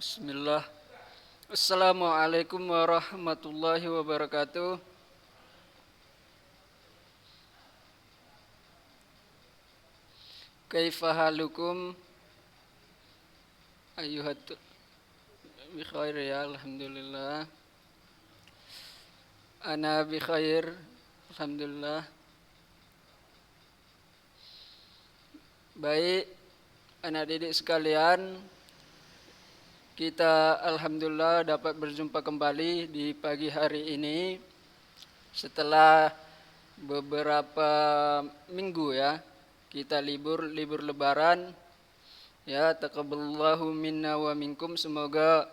Bismillah. Assalamualaikum warahmatullahi wabarakatuh. Kaifa halukum ayuhat bi khair ya alhamdulillah. Ana bi khair alhamdulillah. Baik, anak didik sekalian, kita alhamdulillah dapat berjumpa kembali di pagi hari ini setelah beberapa minggu ya. Kita libur lebaran. Ya, taqabbalallahu minna wa minkum. Semoga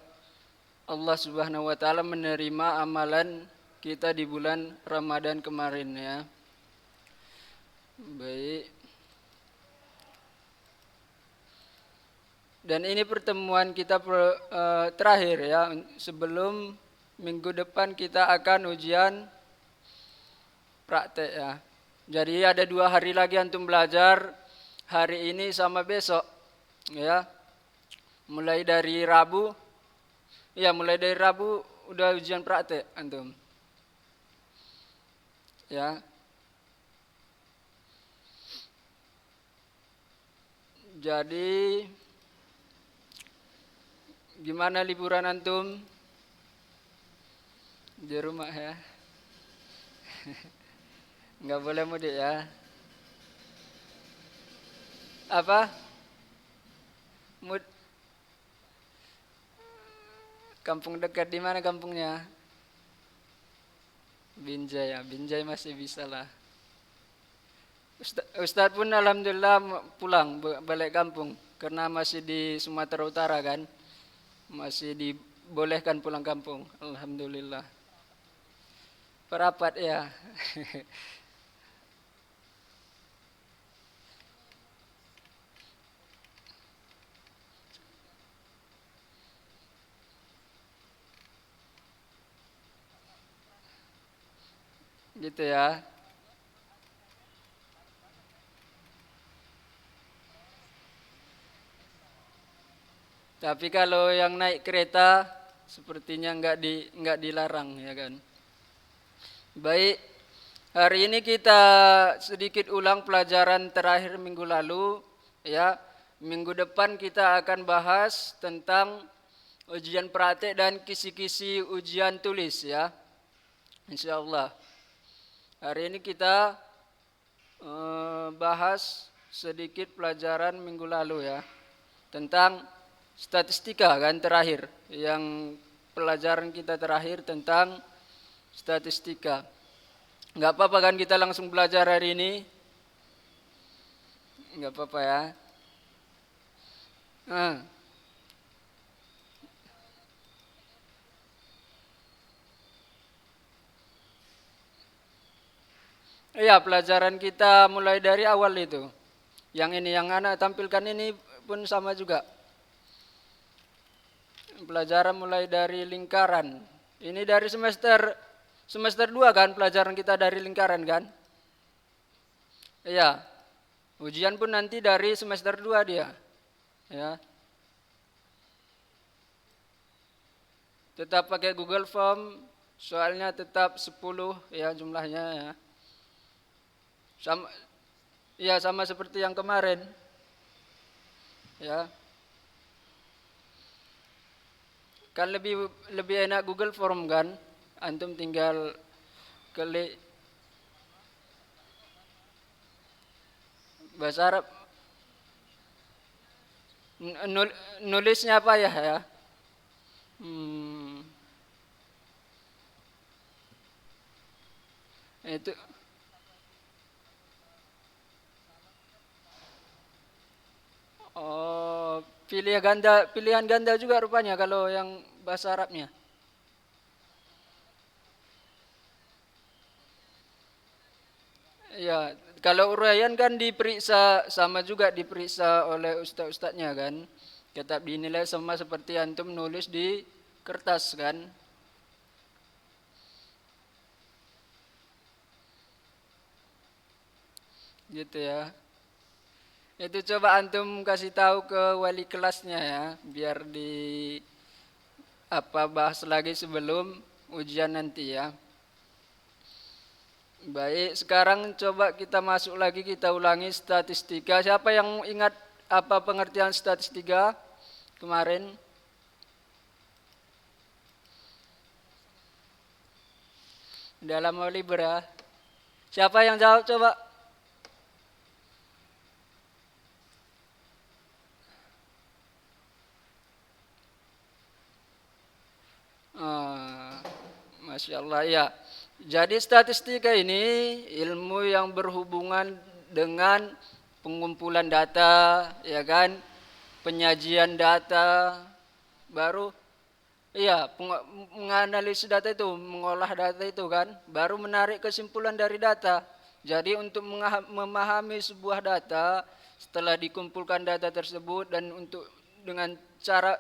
Allah Subhanahu wa taala menerima amalan kita di bulan Ramadan kemarin ya. Baik. Dan ini pertemuan kita terakhir ya. Sebelum minggu depan kita akan ujian praktek ya. Jadi ada 2 hari lagi antum belajar, hari ini sama besok ya. Mulai dari Rabu udah ujian praktek antum. Ya. Jadi gimana liburan antum? Di rumah ya. Nggak boleh mudik ya. Apa? Kampung dekat di mana kampungnya? Binjai ya. Binjai masih bisa lah. Ustadz pun alhamdulillah pulang balik kampung karena masih di Sumatera Utara kan. Masih dibolehkan pulang kampung. Alhamdulillah. Perapat ya. Gitu ya. Tapi kalau yang naik kereta sepertinya nggak dilarang ya kan. Baik, hari ini kita sedikit ulang pelajaran terakhir minggu lalu ya. Minggu depan kita akan bahas tentang ujian praktek dan kisi-kisi ujian tulis ya. Insyaallah. Hari ini kita bahas sedikit pelajaran minggu lalu ya. Tentang statistika kan terakhir. Yang pelajaran kita terakhir tentang statistika. Nggak apa-apa kan kita langsung belajar hari ini? Nggak apa-apa ya. Iya, pelajaran kita mulai dari awal itu. Yang ini yang anak tampilkan ini pun sama juga. Pelajaran mulai dari lingkaran. Ini dari semester 2 kan pelajaran kita dari lingkaran kan? Iya. Ujian pun nanti dari semester 2 dia. Ya. Tetap pakai Google Form, soalnya tetap 10 ya jumlahnya ya. Sama seperti yang kemarin. Ya. Kan lebih enak Google Form kan? Antum tinggal klik bahasa Arab. Nulisnya apa ya? Itu pilihan ganda juga rupanya kalau yang bahasa Arabnya. Ya, kalau uraian kan diperiksa sama juga diperiksa oleh ustaz-ustaznya kan. Tetap dinilai sama seperti antum nulis di kertas kan. Gitu ya. Itu coba antum kasih tahu ke wali kelasnya ya, biar bahas lagi sebelum ujian nanti ya. Baik, sekarang coba kita masuk lagi, kita ulangi statistika. Siapa yang ingat apa pengertian statistika kemarin? Dalam Libra. Siapa yang jawab coba? Masya Allah ya. Jadi statistika ini ilmu yang berhubungan dengan pengumpulan data, ya kan, penyajian data, baru iya menganalisis data itu, mengolah data itu kan, baru menarik kesimpulan dari data. Jadi untuk memahami sebuah data, setelah dikumpulkan data tersebut dan untuk dengan cara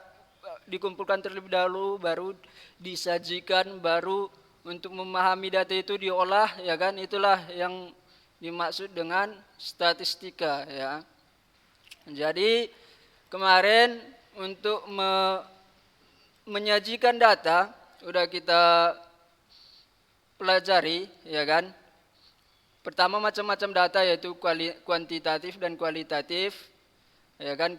dikumpulkan terlebih dahulu, baru disajikan, baru untuk memahami data itu diolah, ya kan, itulah yang dimaksud dengan statistika ya. Jadi kemarin untuk menyajikan data udah kita pelajari ya kan. Pertama macam-macam data yaitu kuantitatif dan kualitatif. Ya kan,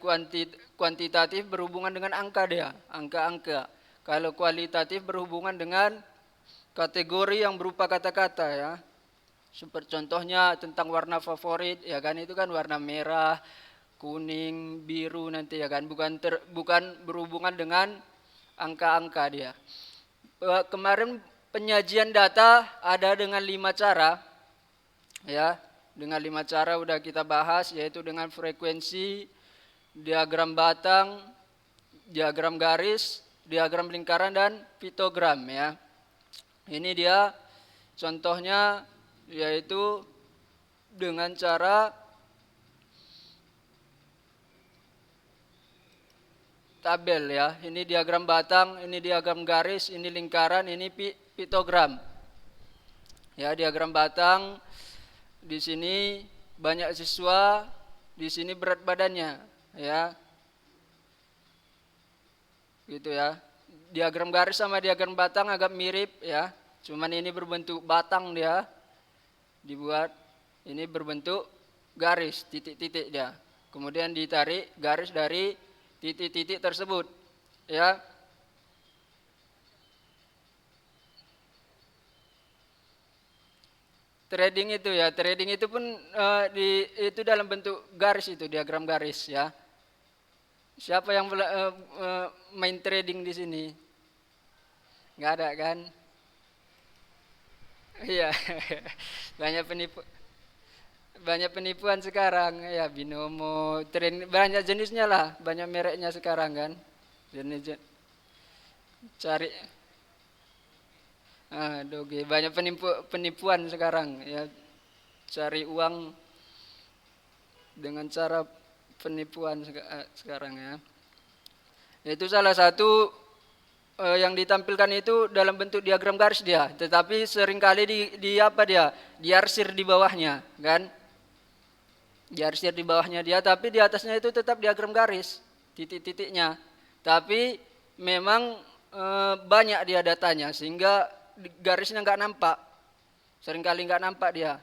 kuantitatif berhubungan dengan angka dia, angka-angka. Kalau kualitatif berhubungan dengan kategori yang berupa kata-kata ya. Seperti contohnya tentang warna favorit ya kan, itu kan warna merah, kuning, biru nanti ya kan, bukan berhubungan dengan angka-angka dia. Kemarin penyajian data ada dengan 5 cara ya. Dengan 5 cara udah kita bahas, yaitu dengan frekuensi, diagram batang, diagram garis, diagram lingkaran, dan pitogram ya. Ini dia contohnya, yaitu dengan cara tabel ya. Ini diagram batang, ini diagram garis, ini lingkaran, ini pitogram. Ya, diagram batang di sini banyak siswa, di sini berat badannya ya. Gitu ya. Diagram garis sama diagram batang agak mirip ya. Cuman ini berbentuk batang dia dibuat, ini berbentuk garis, titik-titik dia. Kemudian ditarik garis dari titik-titik tersebut ya. Trading itu ya, trading itu pun itu dalam bentuk garis, itu diagram garis ya. Siapa yang main trading di sini? Nggak ada kan? Iya, banyak penipuan sekarang ya, binomo, banyak jenisnya lah, banyak mereknya sekarang kan. Jenis cari doge, banyak penipuan sekarang ya, cari uang dengan cara penipuan sekarang ya. Itu salah satu yang ditampilkan itu dalam bentuk diagram garis dia, tetapi seringkali diarsir di bawahnya kan, diarsir di bawahnya dia, tapi di atasnya itu tetap diagram garis, titik-titiknya, tapi memang banyak dia datanya sehingga garisnya nggak nampak, seringkali nggak nampak dia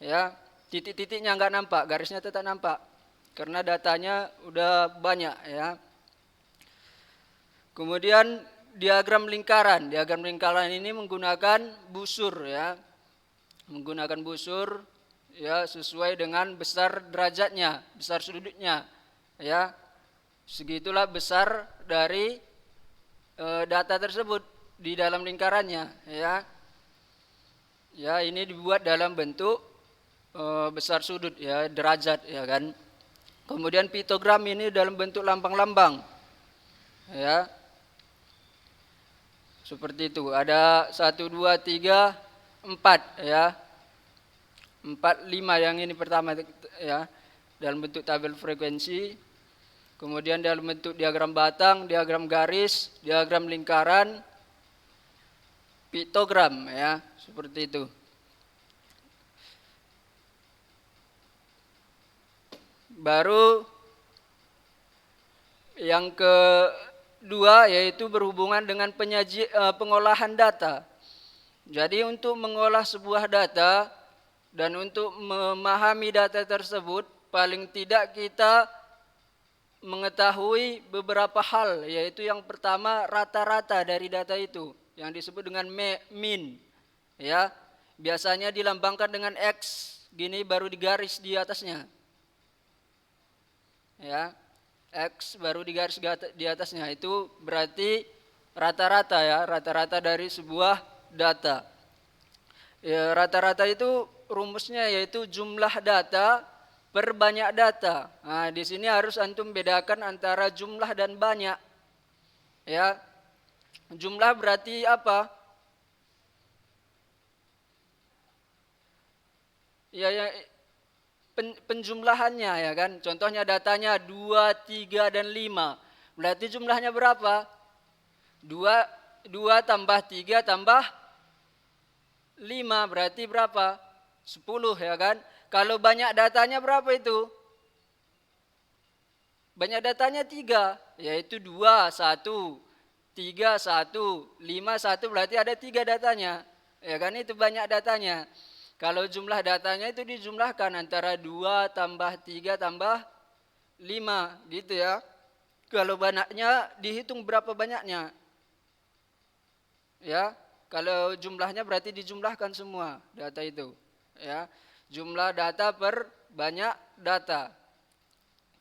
ya, titik-titiknya nggak nampak, garisnya tetap nampak karena datanya udah banyak ya. Kemudian diagram lingkaran ini menggunakan busur ya, menggunakan busur ya, sesuai dengan besar derajatnya, besar sudutnya ya, segitulah besar dari data tersebut di dalam lingkarannya ya. Ya, ini dibuat dalam bentuk besar sudut ya, derajat ya kan. Kemudian pitogram ini dalam bentuk lambang-lambang ya. Seperti itu, ada 1, 2, 3, 4 ya. 4, 5 yang ini pertama ya, dalam bentuk tabel frekuensi. Kemudian dalam bentuk diagram batang, diagram garis, diagram lingkaran, pitogram ya, seperti itu. Baru yang dua yaitu berhubungan dengan pengolahan data. Jadi untuk mengolah sebuah data dan untuk memahami data tersebut, paling tidak kita mengetahui beberapa hal, yaitu yang pertama rata-rata dari data itu yang disebut dengan mean, ya. Biasanya dilambangkan dengan X, gini baru digaris di atasnya. Ya. X baru digaris di atasnya, itu berarti rata-rata ya, rata-rata dari sebuah data. Ya, rata-rata itu rumusnya yaitu jumlah data per banyak data. Nah, di sini harus antum bedakan antara jumlah dan banyak. Ya. Jumlah berarti apa? Ya, penjumlahannya ya kan. Contohnya datanya 2, 3 dan 5. Berarti jumlahnya berapa? 2 tambah 3 tambah 5 berarti berapa? 10 ya kan. Kalau banyak datanya berapa itu? Banyak datanya 3, yaitu 2, 1, 3, 1, 5, 1 berarti ada 3 datanya. Ya kan, itu banyak datanya. Kalau jumlah datanya itu dijumlahkan antara 2 tambah 3 tambah 5 gitu ya. Kalau banyaknya dihitung berapa banyaknya. Ya, kalau jumlahnya berarti dijumlahkan semua data itu. Ya, jumlah data per banyak data.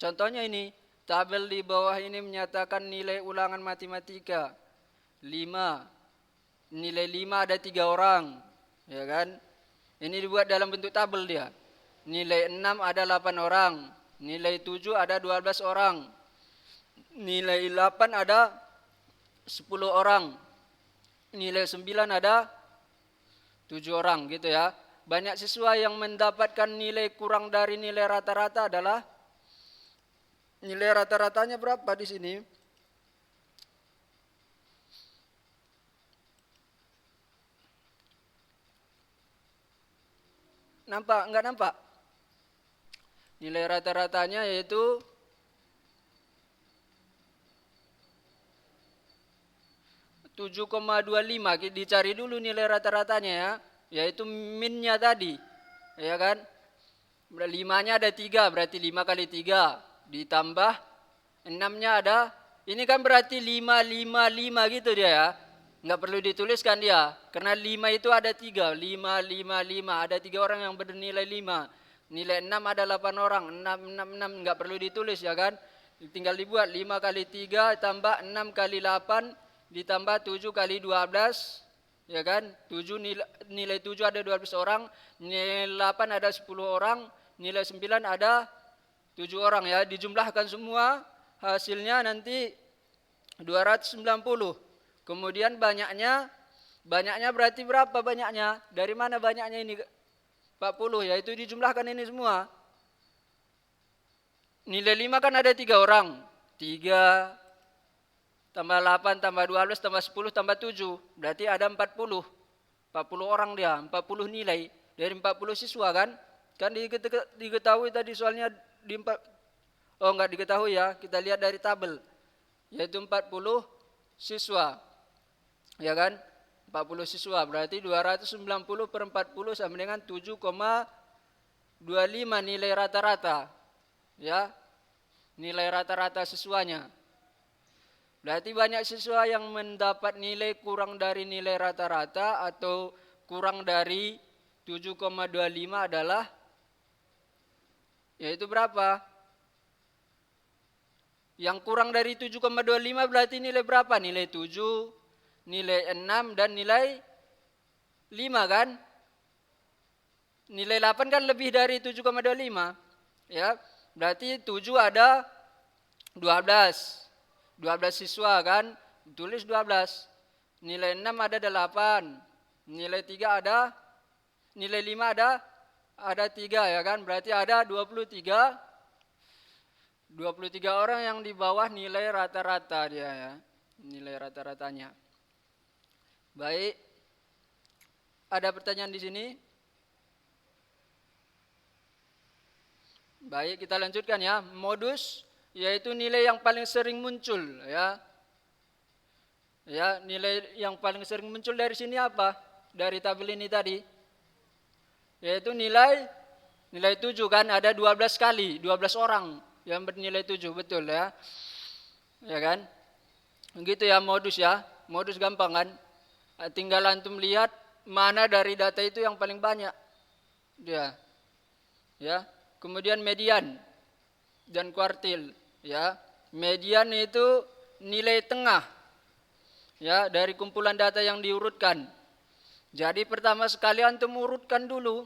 Contohnya ini, tabel di bawah ini menyatakan nilai ulangan matematika 5. Nilai 5 ada 3 orang, ya kan? Ini dibuat dalam bentuk tabel dia. Nilai 6 ada 8 orang, nilai 7 ada 12 orang, nilai 8 ada 10 orang, nilai 9 ada 7 orang gitu ya. Banyak siswa yang mendapatkan nilai kurang dari nilai rata-rata adalah nilai rata-ratanya berapa di sini? Nampak? Enggak nampak? Nilai rata-ratanya yaitu 7,25. Dicari dulu nilai rata-ratanya ya, yaitu minnya tadi. Ya kan? 5-nya ada 3, berarti 5 kali 3 ditambah 6-nya ada, ini kan berarti 5, 5, 5 gitu dia ya. Enggak perlu dituliskan dia, karena 5 itu ada 3, 5, 5, 5, ada 3 orang yang bernilai 5. Nilai 6 ada 8 orang, 6, 6, 6, enggak perlu ditulis ya kan. Tinggal dibuat 5 kali 3 tambah 6 kali 8 ditambah 7 kali 12, ya kan. 7 nilai 7 ada 12 orang, nilai 8 ada 10 orang, nilai 9 ada 7 orang ya. Dijumlahkan semua, hasilnya nanti 290. Kemudian banyaknya berarti berapa banyaknya? Dari mana banyaknya ini? 40, yaitu dijumlahkan ini semua. Nilai 5 kan ada 3 orang. 3 tambah 8 tambah 12 tambah 10 tambah 7. Berarti ada 40. 40 orang dia, 40 nilai. Dari 40 siswa kan? Kan diketahui tadi soalnya oh enggak diketahui ya, kita lihat dari tabel. Yaitu 40 siswa. Ya kan? 40 siswa berarti 290 per 40 sama dengan 7,25 nilai rata-rata. Ya. Nilai rata-rata siswanya. Berarti banyak siswa yang mendapat nilai kurang dari nilai rata-rata atau kurang dari 7,25 adalah yaitu berapa? Yang kurang dari 7,25 berarti nilai berapa? Nilai 7, nilai 6 dan nilai 5 kan? Nilai 8 kan lebih dari 7,25. Ya. Berarti 7 ada 12. 12 siswa kan? Tulis 12. Nilai 6 ada 8. Nilai 3 ada, nilai 5 ada 3 ya kan? Berarti ada 23 orang yang di bawah nilai rata-rata dia ya. Nilai rata-ratanya. Baik. Ada pertanyaan di sini? Baik, kita lanjutkan ya. Modus yaitu nilai yang paling sering muncul ya. Ya, nilai yang paling sering muncul dari sini apa? Dari tabel ini tadi. Yaitu nilai 7 kan, ada 12 kali, 12 orang yang bernilai 7, betul ya. Ya kan? Begitu ya modus ya. Modus gampang kan? Tinggal antum lihat mana dari data itu yang paling banyak. Dia. Ya. Kemudian median dan kuartil, ya. Median itu nilai tengah, ya, dari kumpulan data yang diurutkan. Jadi pertama sekali antum urutkan dulu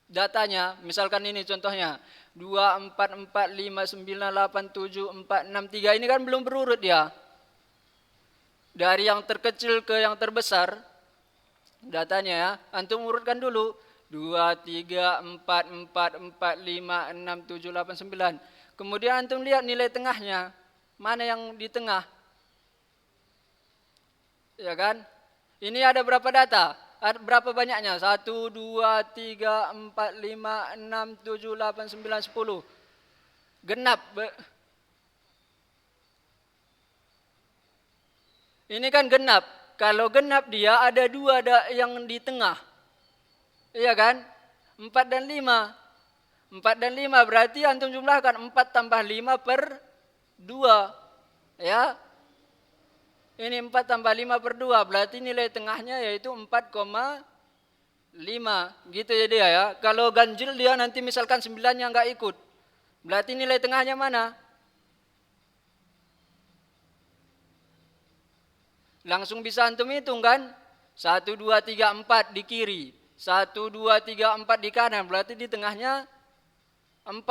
datanya. Misalkan ini contohnya 2, 4, 4, 5, 9, 8, 7, 4, 6, 3. Ini kan belum berurut ya. Dari yang terkecil ke yang terbesar datanya ya. Antum urutkan dulu 2, 3, 4, 4, 4, 5, 6, 7, 8, 9. Kemudian antum lihat nilai tengahnya. Mana yang di tengah? Ya kan? Ini ada berapa data? Ada berapa banyaknya? 1, 2, 3, 4, 5, 6, 7, 8, 9, 10. Genap. Ini kan genap. Kalau genap dia ada 2 yang di tengah. Iya kan? 4 dan 5. 4 dan 5 berarti antum jumlahkan 4 tambah 5 per 2. Ya. Ini 4 tambah 5 per 2 berarti nilai tengahnya yaitu 4,5. Gitu ya dia ya. Kalau ganjil dia nanti misalkan 9-nya enggak ikut. Berarti nilai tengahnya mana? Langsung bisa antum hitung kan? 1, 2, 3, 4 di kiri. 1, 2, 3, 4 di kanan. Berarti di tengahnya 4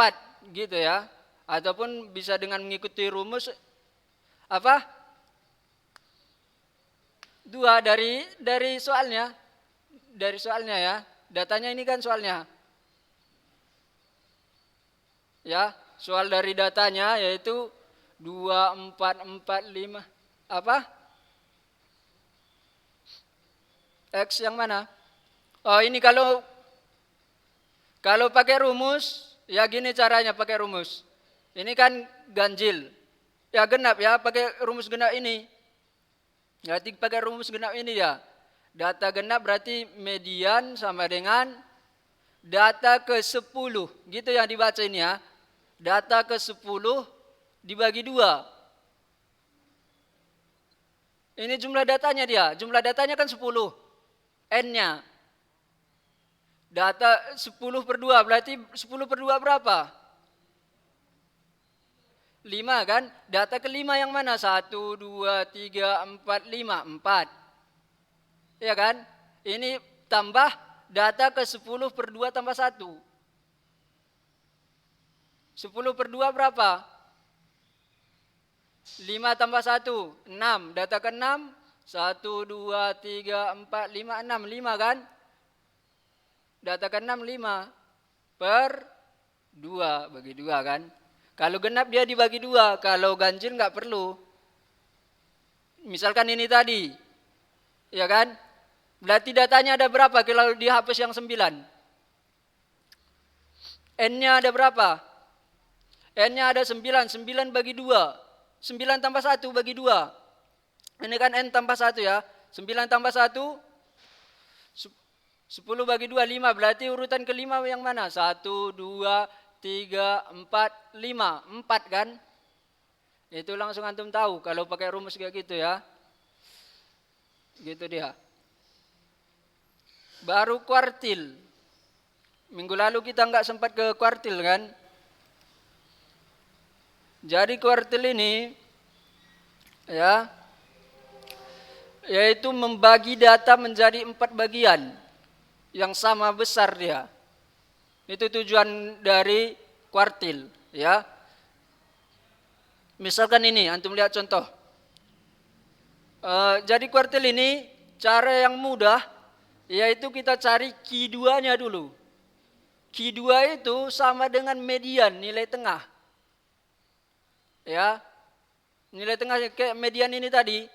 gitu ya. Ataupun bisa dengan mengikuti rumus apa? 2 dari soalnya. Dari soalnya ya. Datanya ini kan soalnya. Ya, soal dari datanya yaitu 2, 4, 4, 5. Apa? X yang mana? Oh, ini kalau pakai rumus, ya gini caranya pakai rumus. Ini kan ganjil. Ya genap ya, pakai rumus genap ini. Berarti pakai rumus genap ini ya. Data genap berarti median sama dengan data ke-10. Gitu yang dibaca ini ya. Data ke-10 dibagi 2. Ini jumlah datanya dia. Jumlah datanya kan 10. N-nya. Data 10 per 2 berarti 10 per 2 berapa? 5 kan? Data kelima yang mana? 1, 2, 3, 4, 5. 4. Ya kan? Ini tambah data ke 10 per 2 tambah 1. 10 per 2 berapa? 5 tambah 1. 6. Data ke 6. 1, 2, 3, 4, 5, 6. 5 kan? Data ke 6 5. Per 2. Bagi 2 kan? Kalau genap dia dibagi 2. Kalau ganjil nggak perlu. Misalkan ini tadi. Ya kan? Berarti datanya ada berapa kalau dihapus yang 9? N-nya ada berapa? N-nya ada 9. 9 bagi 2. 9 tambah 1 bagi 2. Ini kan N tambah 1 ya. 9 tambah 1. 10 bagi 2, 5. Berarti urutan kelima yang mana? 1, 2, 3, 4, 5. 4 kan? Itu langsung antum tahu kalau pakai rumus kayak gitu ya. Gitu dia. Baru kuartil. Minggu lalu kita nggak sempat ke kuartil kan? Jadi kuartil ini ya, yaitu membagi data menjadi 4 bagian yang sama besar dia. Itu tujuan dari kuartil ya. Misalkan ini antum lihat contoh. Jadi kuartil ini cara yang mudah yaitu kita cari Q2-nya dulu. Q2 itu sama dengan median nilai tengah. Ya. Nilai tengah kayak median ini tadi.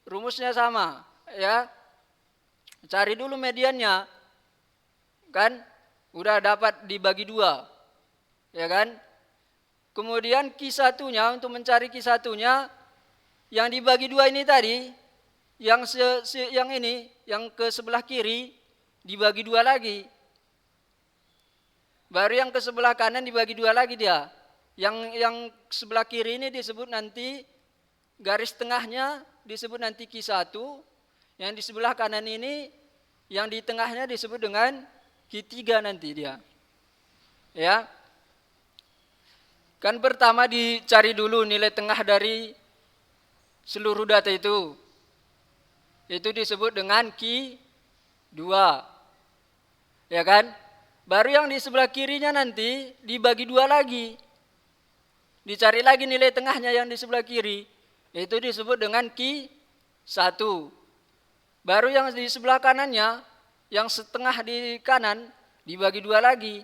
Rumusnya sama, ya. Cari dulu mediannya. Kan? Udah dapat dibagi 2. Ya kan? Kemudian Q1-nya untuk mencari Q1-nya yang dibagi dua ini tadi, yang ini, yang ke sebelah kiri dibagi dua lagi. Baru yang ke sebelah kanan dibagi dua lagi dia. Yang sebelah kiri ini disebut nanti garis tengahnya disebut nanti Q1, yang di sebelah kanan ini yang di tengahnya disebut dengan Q3 nanti dia. Ya. Kan pertama dicari dulu nilai tengah dari seluruh data itu. Itu disebut dengan Q2. Ya kan? Baru yang di sebelah kirinya nanti dibagi dua lagi. Dicari lagi nilai tengahnya yang di sebelah kiri. Itu disebut dengan Q1. Baru yang di sebelah kanannya, yang setengah di kanan, dibagi dua lagi.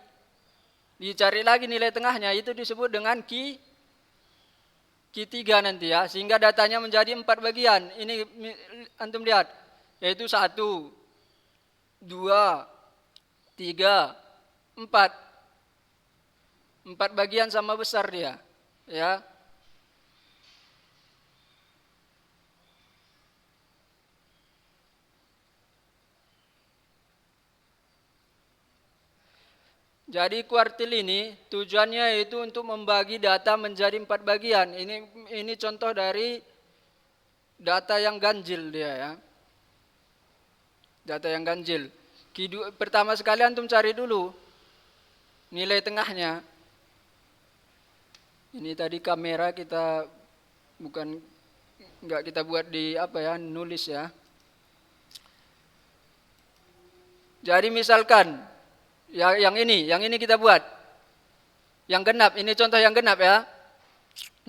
Dicari lagi nilai tengahnya, itu disebut dengan Q3 nanti ya. Sehingga datanya menjadi 4 bagian. Ini antum lihat. Yaitu 1, 2, 3, 4. 4 bagian sama besar dia. Ya. Jadi kuartil ini tujuannya itu untuk membagi data menjadi 4 bagian. Ini contoh dari data yang ganjil dia ya. Data yang ganjil. Pertama sekali antum cari dulu nilai tengahnya. Ini tadi kamera kita enggak kita buat di nulis ya. Jadi misalkan yang ini kita buat. Yang genap, ini contoh yang genap ya.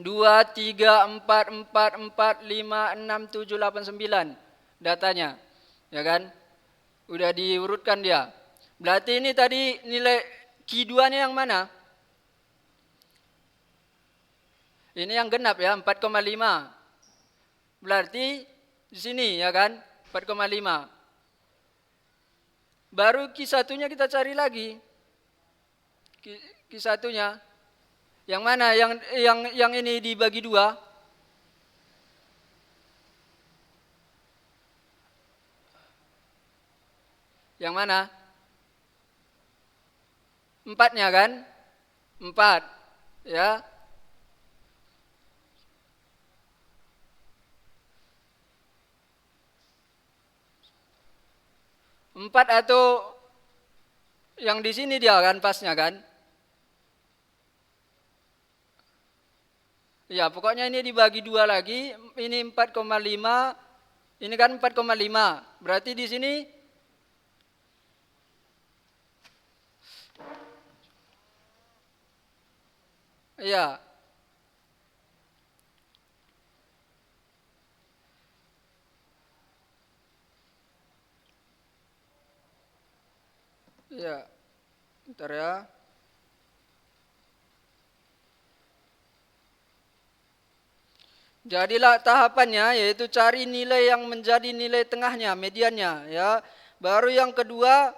2, 3, 4, 4, 4, 5, 6, 7, 8, 9 datanya. Ya kan? Udah diurutkan dia. Berarti ini tadi nilai Q2-nya yang mana? Ini yang genap ya, 4,5. Berarti di sini ya kan, 4,5. Baru Q1-nya kita cari lagi. Q1-nya. Yang mana? Yang ini dibagi dua. Yang mana? 4-nya kan? 4. Ya. 4 atau yang di sini dia kan pasnya kan? Ya, pokoknya ini dibagi dua lagi, ini 4,5, ini kan 4,5. Berarti di sini ya. Ya. Bentar ya. Jadilah tahapannya yaitu cari nilai yang menjadi nilai tengahnya, mediannya ya. Baru yang kedua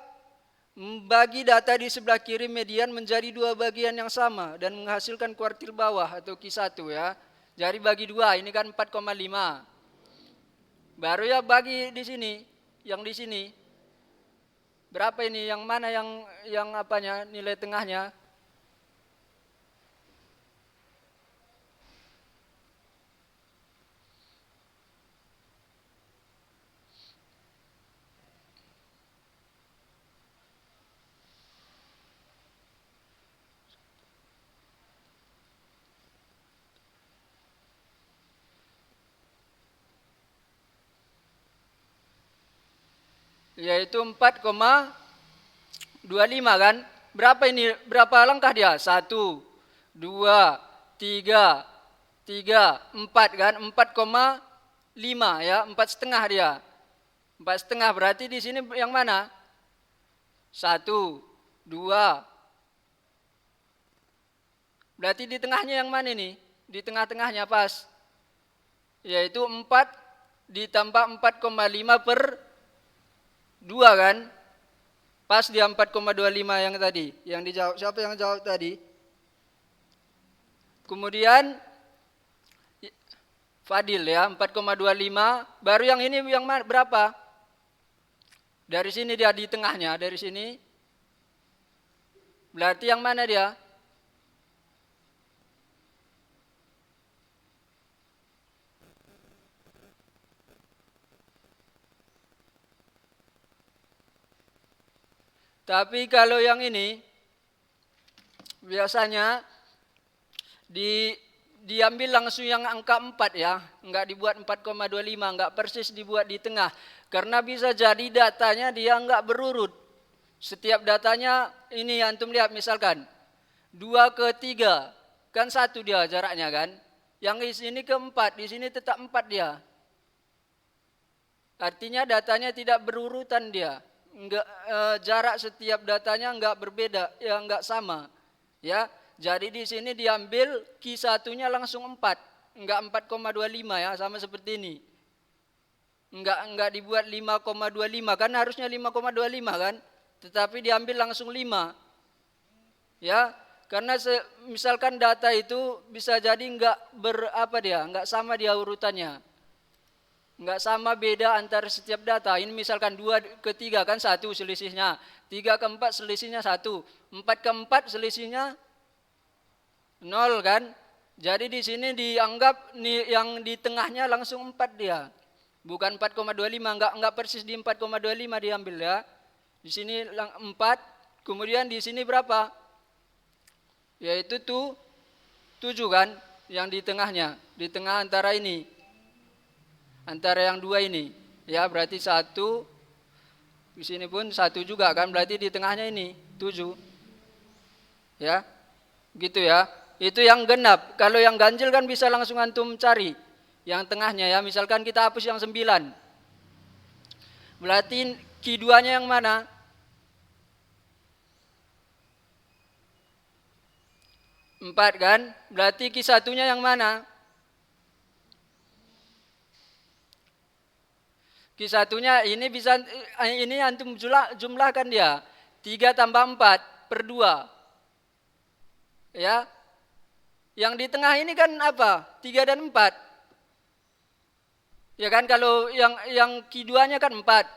membagi data di sebelah kiri median menjadi dua bagian yang sama dan menghasilkan kuartil bawah atau Q1 ya. Jadi bagi dua, ini kan 4,5. Baru ya bagi di sini, yang di sini. Berapa ini? Yang mana yang apanya nilai tengahnya? Yaitu 4,25 kan? Berapa ini? Berapa langkah dia? 1, 2, 3, 4 kan? 4,5 ya, 4,5 dia. 4,5 berarti di sini yang mana? 1, 2. Berarti di tengahnya yang mana ini? Di tengah-tengahnya pas. Yaitu 4 ditambah 4,5 per 2 kan? Pas dia 4,25 yang tadi. Yang dijawab, siapa yang jawab tadi? Kemudian Fadil ya, 4,25. Baru yang ini yang berapa? Dari sini dia di tengahnya, dari sini. Berarti yang mana dia? Tapi kalau yang ini biasanya diambil langsung yang angka 4 ya, enggak dibuat 4,25, enggak persis dibuat di tengah. Karena bisa jadi datanya dia enggak berurut. Setiap datanya ini antum lihat misalkan 2 ke 3, kan 1 dia jaraknya kan. Yang di sini ke 4, di sini tetap 4 dia. Artinya datanya tidak berurutan dia. Enggak, jarak setiap datanya enggak berbeda, ya enggak sama. Ya, jadi di sini diambil Q1-nya langsung 4, enggak 4,25 ya, sama seperti ini. Enggak dibuat 5,25 kan harusnya 5,25 kan, tetapi diambil langsung 5. Ya, karena misalkan data itu bisa jadi enggak enggak sama dia urutannya. Enggak sama beda antara setiap data. Ini misalkan 2 ke 3 kan 1 selisihnya. 3 ke 4 selisihnya 1. 4 ke 4 selisihnya 0 kan. Jadi di sini dianggap yang di tengahnya langsung 4 dia. Bukan 4,25, enggak persis di 4,25 diambil ya. Di sini 4, kemudian di sini berapa? Yaitu 7 kan yang di tengahnya. Di tengah antara ini. Antara yang 2 ini, ya berarti 1, di sini pun 1 juga kan, berarti di tengahnya ini 7, ya, gitu ya. Itu yang genap. Kalau yang ganjil kan bisa langsung antum cari yang tengahnya ya. Misalkan kita hapus yang 9, berarti Q2-nya yang mana? 4 kan, berarti Q1-nya yang mana? Q1-nya ini bisa, ini antum jumlahkan dia. 3 tambah 4 per 2. Ya. Yang di tengah ini kan apa? 3 dan 4. Ya kan, kalau yang Q2-nya kan 4.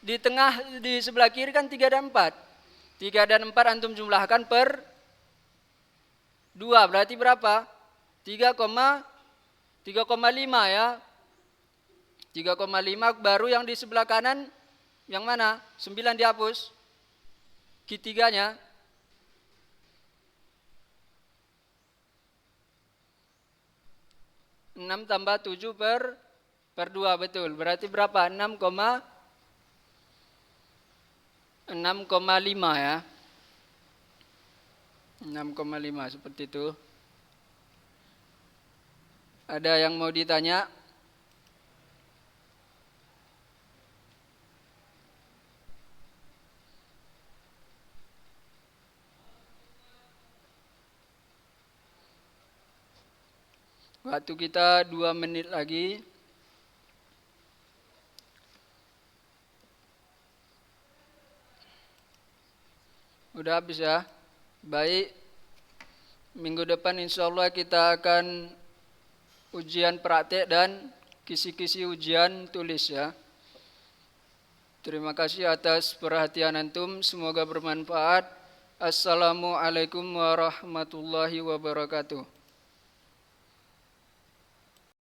Di sebelah kiri kan 3 dan 4. 3 dan 4 antum jumlahkan per 2. Berarti berapa? 3,5 ya. 3,5 baru yang di sebelah kanan yang mana? 9 dihapus. Q3-nya 6 tambah 7 per 2 betul. Berarti berapa? 6,5 ya. 6,5 seperti itu. Ada yang mau ditanya? Waktu kita 2 menit lagi. Udah habis ya. Baik. Minggu depan insya Allah kita akan ujian praktek dan kisi-kisi ujian tulis ya. Terima kasih atas perhatian antum. Semoga bermanfaat. Assalamualaikum warahmatullahi wabarakatuh.